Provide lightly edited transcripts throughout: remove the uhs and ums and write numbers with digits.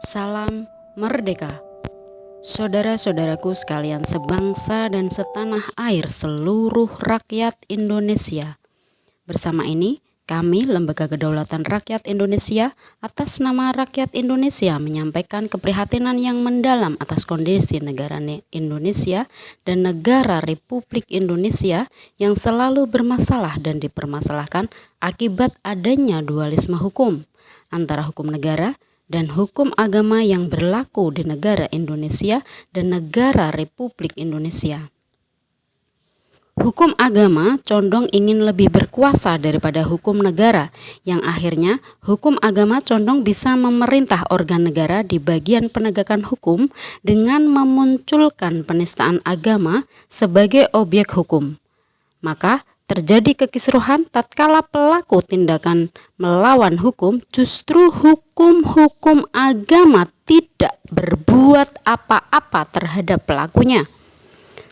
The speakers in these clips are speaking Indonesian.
Salam merdeka. Saudara-saudaraku sekalian sebangsa dan setanah air seluruh rakyat Indonesia. Bersama ini kami Lembaga Kedaulatan Rakyat Indonesia atas nama rakyat Indonesia menyampaikan keprihatinan yang mendalam atas kondisi negara Indonesia dan negara Republik Indonesia yang selalu bermasalah dan dipermasalahkan akibat adanya dualisme hukum antara hukum negara dan hukum agama yang berlaku di negara Indonesia dan negara Republik Indonesia. Hukum agama condong ingin lebih berkuasa daripada hukum negara, yang akhirnya hukum agama condong bisa memerintah organ negara di bagian penegakan hukum dengan memunculkan penistaan agama sebagai objek hukum. Maka terjadi kekisruhan tatkala pelaku tindakan melawan hukum justru hukum agama tidak berbuat apa-apa terhadap pelakunya.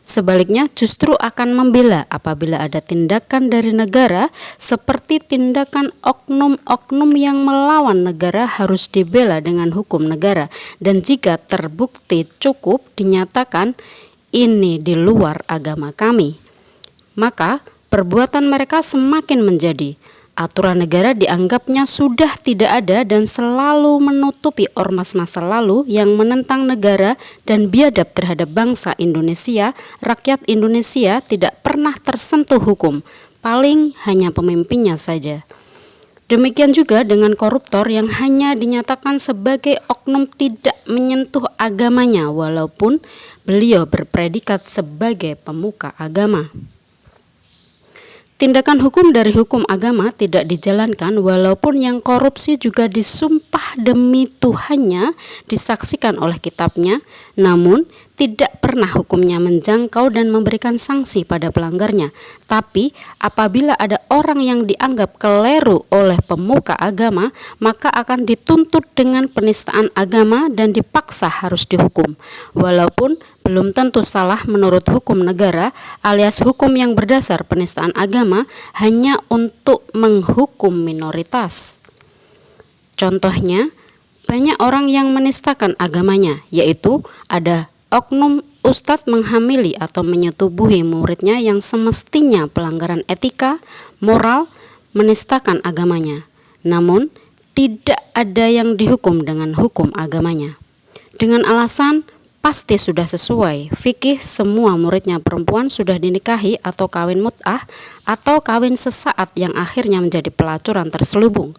Sebaliknya justru akan membela apabila ada tindakan dari negara seperti tindakan oknum-oknum yang melawan negara harus dibela dengan hukum negara, dan jika terbukti cukup dinyatakan ini di luar agama kami, maka perbuatan mereka semakin menjadi. Aturan negara dianggapnya sudah tidak ada dan selalu menutupi ormas masa lalu yang menentang negara dan biadab terhadap bangsa Indonesia. Rakyat Indonesia tidak pernah tersentuh hukum, paling hanya pemimpinnya saja. Demikian juga dengan koruptor yang hanya dinyatakan sebagai oknum tidak menyentuh agamanya walaupun beliau berpredikat sebagai pemuka agama. Tindakan hukum dari hukum agama tidak dijalankan walaupun yang korupsi juga disumpah demi Tuhannya, disaksikan oleh kitabnya, namun tidak pernah hukumnya menjangkau dan memberikan sanksi pada pelanggarnya. Tapi apabila ada orang yang dianggap keliru oleh pemuka agama, maka akan dituntut dengan penistaan agama dan dipaksa harus dihukum. Walaupun belum tentu salah menurut hukum negara alias hukum yang berdasar penistaan agama hanya untuk menghukum minoritas. Contohnya, banyak orang yang menistakan agamanya, yaitu ada oknum ustadz menghamili atau menyetubuhi muridnya yang semestinya pelanggaran etika, moral, menistakan agamanya. Namun, tidak ada yang dihukum dengan hukum agamanya. Dengan alasan pasti sudah sesuai fikih, semua muridnya perempuan sudah dinikahi atau kawin mut'ah atau kawin sesaat yang akhirnya menjadi pelacuran terselubung.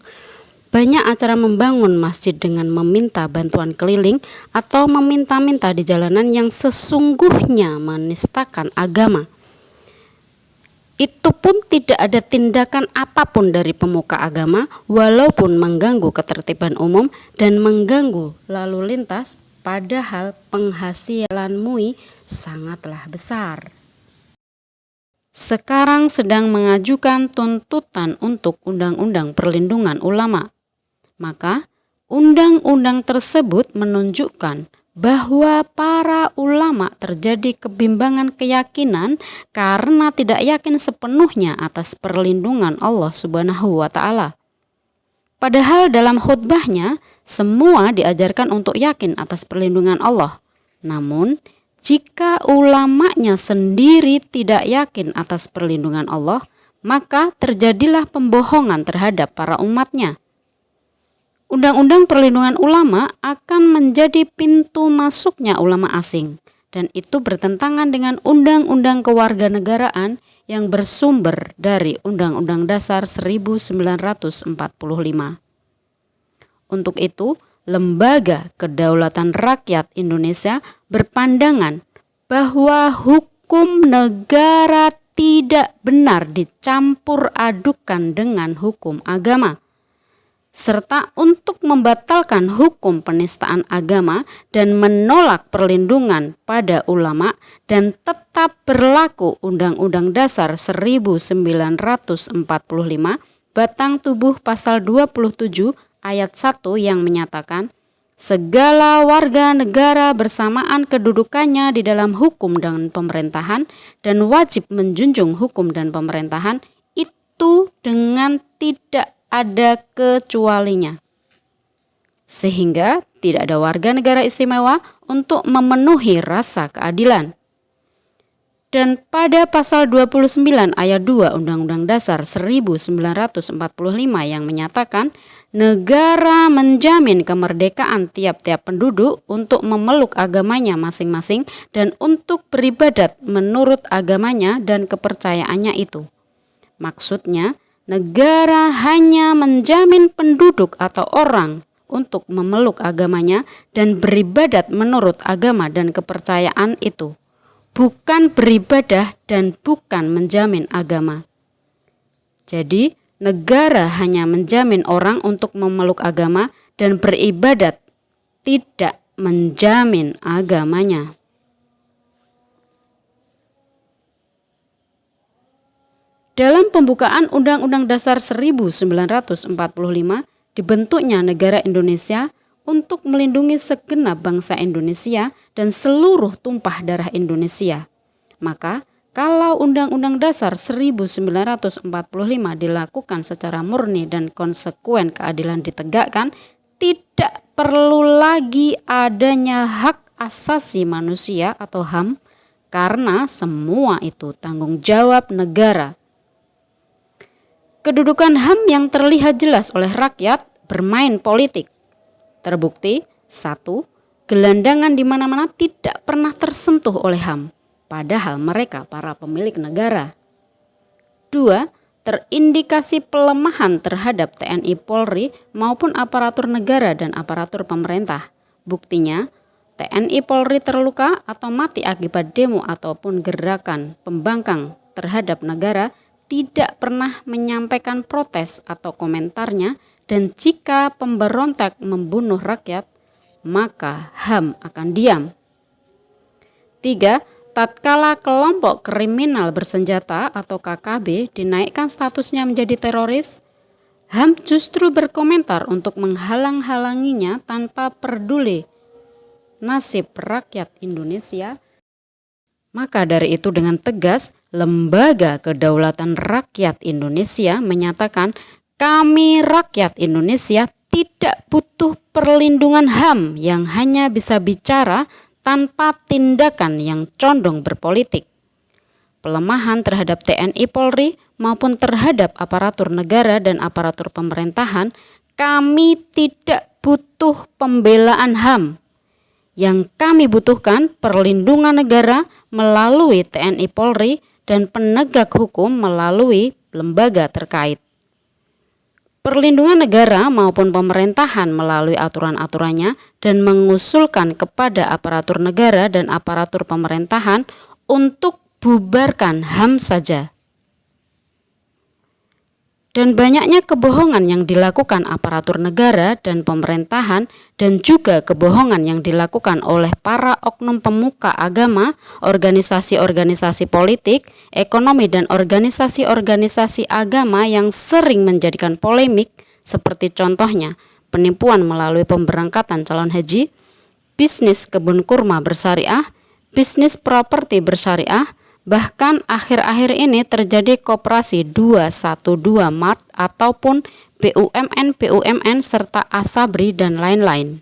Banyak acara membangun masjid dengan meminta bantuan keliling atau meminta-minta di jalanan yang sesungguhnya menistakan agama. Itu pun tidak ada tindakan apapun dari pemuka agama walaupun mengganggu ketertiban umum dan mengganggu lalu lintas, padahal penghasilan MUI sangatlah besar. Sekarang sedang mengajukan tuntutan untuk Undang-Undang Perlindungan Ulama. Maka undang-undang tersebut menunjukkan bahwa para ulama terjadi kebimbangan keyakinan karena tidak yakin sepenuhnya atas perlindungan Allah Subhanahu wa Ta'ala. Padahal dalam khutbahnya semua diajarkan untuk yakin atas perlindungan Allah. Namun jika ulamanya sendiri tidak yakin atas perlindungan Allah, maka terjadilah pembohongan terhadap para umatnya. Undang-undang perlindungan ulama akan menjadi pintu masuknya ulama asing, dan itu bertentangan dengan Undang-Undang Kewarganegaraan yang bersumber dari Undang-Undang Dasar 1945. Untuk itu, Lembaga Kedaulatan Rakyat Indonesia berpandangan bahwa hukum negara tidak benar dicampur adukan dengan hukum agama, serta untuk membatalkan hukum penistaan agama dan menolak perlindungan pada ulama dan tetap berlaku Undang-Undang Dasar 1945 batang tubuh pasal 27 ayat 1 yang menyatakan segala warga negara bersamaan kedudukannya di dalam hukum dan pemerintahan dan wajib menjunjung hukum dan pemerintahan itu dengan tidak ada kecualinya. sehingga tidak ada warga negara istimewa untuk memenuhi rasa keadilan. Dan pada pasal 29 ayat 2 Undang-Undang Dasar 1945 yang menyatakan negara menjamin kemerdekaan tiap-tiap penduduk untuk memeluk agamanya masing-masing dan untuk beribadat menurut agamanya dan kepercayaannya itu. Maksudnya, negara hanya menjamin penduduk atau orang untuk memeluk agamanya dan beribadat menurut agama dan kepercayaan itu, bukan beribadah dan bukan menjamin agama. Jadi, negara hanya menjamin orang untuk memeluk agama dan beribadat, tidak menjamin agamanya. Dalam pembukaan Undang-Undang Dasar 1945, dibentuknya negara Indonesia untuk melindungi segenap bangsa Indonesia dan seluruh tumpah darah Indonesia. Maka, kalau Undang-Undang Dasar 1945 dilakukan secara murni dan konsekuen keadilan ditegakkan, tidak perlu lagi adanya hak asasi manusia atau HAM, karena semua itu tanggung jawab negara. Kedudukan HAM yang terlihat jelas oleh rakyat bermain politik. Terbukti, 1. Gelandangan di mana-mana tidak pernah tersentuh oleh HAM, padahal mereka para pemilik negara. 2. Terindikasi pelemahan terhadap TNI Polri maupun aparatur negara dan aparatur pemerintah. Buktinya, TNI Polri terluka atau mati akibat demo ataupun gerakan pembangkang terhadap negara tidak pernah menyampaikan protes atau komentarnya, dan jika pemberontak membunuh rakyat, maka HAM akan diam. 3. Tatkala kelompok kriminal bersenjata atau KKB dinaikkan statusnya menjadi teroris, HAM justru berkomentar untuk menghalang-halanginya tanpa peduli nasib rakyat Indonesia. Maka dari itu dengan tegas, Lembaga Kedaulatan Rakyat Indonesia menyatakan kami rakyat Indonesia tidak butuh perlindungan HAM yang hanya bisa bicara tanpa tindakan yang condong berpolitik. Pelemahan terhadap TNI Polri maupun terhadap aparatur negara dan aparatur pemerintahan, kami tidak butuh pembelaan HAM. Yang kami butuhkan perlindungan negara melalui TNI Polri dan penegak hukum melalui lembaga terkait. Perlindungan negara maupun pemerintahan melalui aturan-aturannya dan mengusulkan kepada aparatur negara dan aparatur pemerintahan untuk bubarkan HAM saja. Dan banyaknya kebohongan yang dilakukan aparatur negara dan pemerintahan dan juga kebohongan yang dilakukan oleh para oknum pemuka agama, organisasi-organisasi politik, ekonomi dan organisasi-organisasi agama yang sering menjadikan polemik seperti contohnya penipuan melalui pemberangkatan calon haji, bisnis kebun kurma bersyariah, bisnis properti bersyariah. Bahkan akhir-akhir ini terjadi koperasi 212 Mart ataupun BUMN serta Asabri dan lain-lain.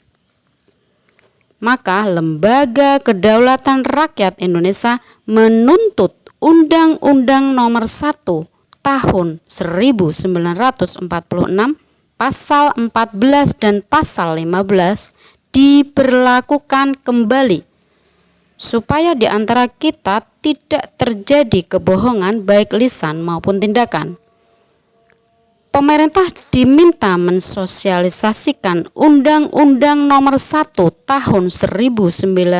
Maka Lembaga Kedaulatan Rakyat Indonesia menuntut Undang-Undang Nomor 1 Tahun 1946 Pasal 14 dan Pasal 15 diberlakukan kembali supaya di antara kita tidak terjadi kebohongan baik lisan maupun tindakan. Pemerintah diminta mensosialisasikan Undang-Undang Nomor 1 Tahun 1946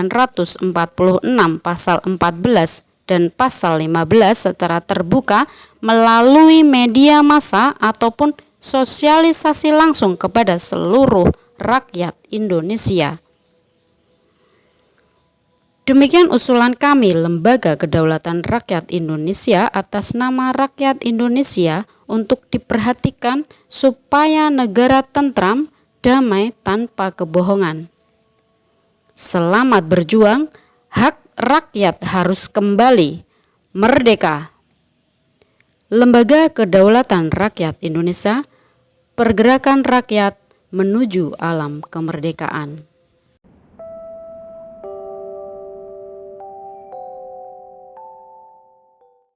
Pasal 14 dan Pasal 15 secara terbuka melalui media massa ataupun sosialisasi langsung kepada seluruh rakyat Indonesia. Demikian usulan kami Lembaga Kedaulatan Rakyat Indonesia atas nama rakyat Indonesia untuk diperhatikan supaya negara tentram, damai tanpa kebohongan. Selamat berjuang, hak rakyat harus kembali, merdeka. Lembaga Kedaulatan Rakyat Indonesia, Pergerakan Rakyat menuju alam kemerdekaan.